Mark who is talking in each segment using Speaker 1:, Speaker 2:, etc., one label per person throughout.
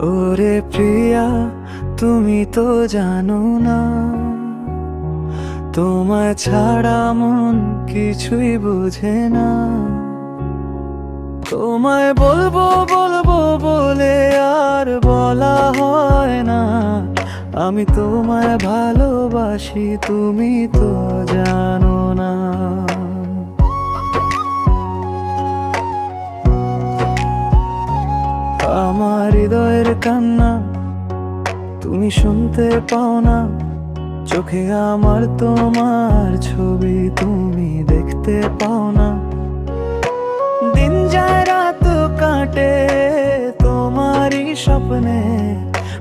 Speaker 1: ওরে প্রিয়া, তুমি তো জানো না, তোমায় ছাড়া মন কিছুই বুঝে না। তোমায় বলবো বলবো বলে আর বলা হয় না। আমি তোমায় ভালোবাসি, তুমি তো জানো না। আমার হৃদয়ের কান্না তুমি শুনতে পাও না, চোখে আমার তোমার ছবি তুমি দেখতে পাও না। দিন যায় রাত কাটে তোমারই স্বপ্নে,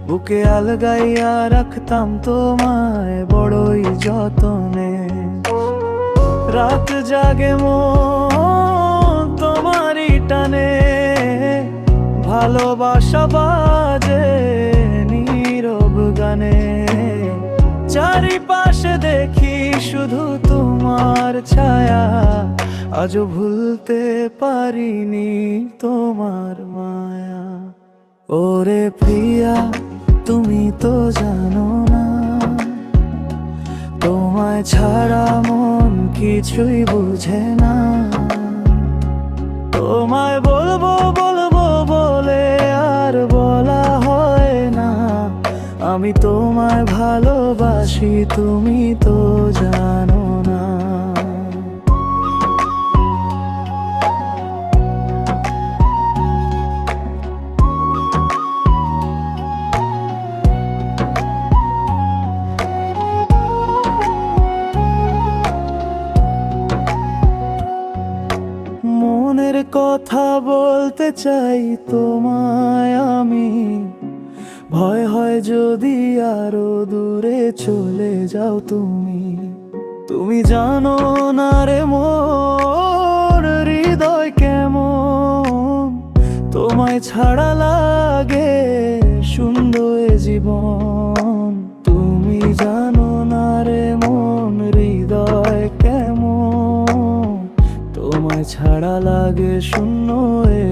Speaker 1: বুকে আলগাইয়া রাখতাম তোমায় বড়ই যতনে। রাত জাগে মন তোমারই টানে, ভালোবাসা বাজে নীরব গানে। চারিপাশে দেখি শুধু তোমার ছায়া, আজও ভুলতে পারিনি তোমার মায়া। ওরে প্রিয়া, তুমি তো জানো না, তোমায় ছাড়া মন কিছুই বুঝে না। তোমায় বলবো বলবো বলে আর বলা হয় না। আমি তোমায় ভালোবাসি, তুমি তো জানো না। মনের কথা বলতে চাই তোমায় আমি, ভয় হয় যদি আরো দূরে চলে যাও তুমি। তুমি জানো না রে মোর হৃদয় কেমন, তোমায় ছাড়া লাগে শূন্য এ জীবন। তুমি জানো না রে মন হৃদয় কেমন, তোমায় ছাড়া লাগে শূন্য এ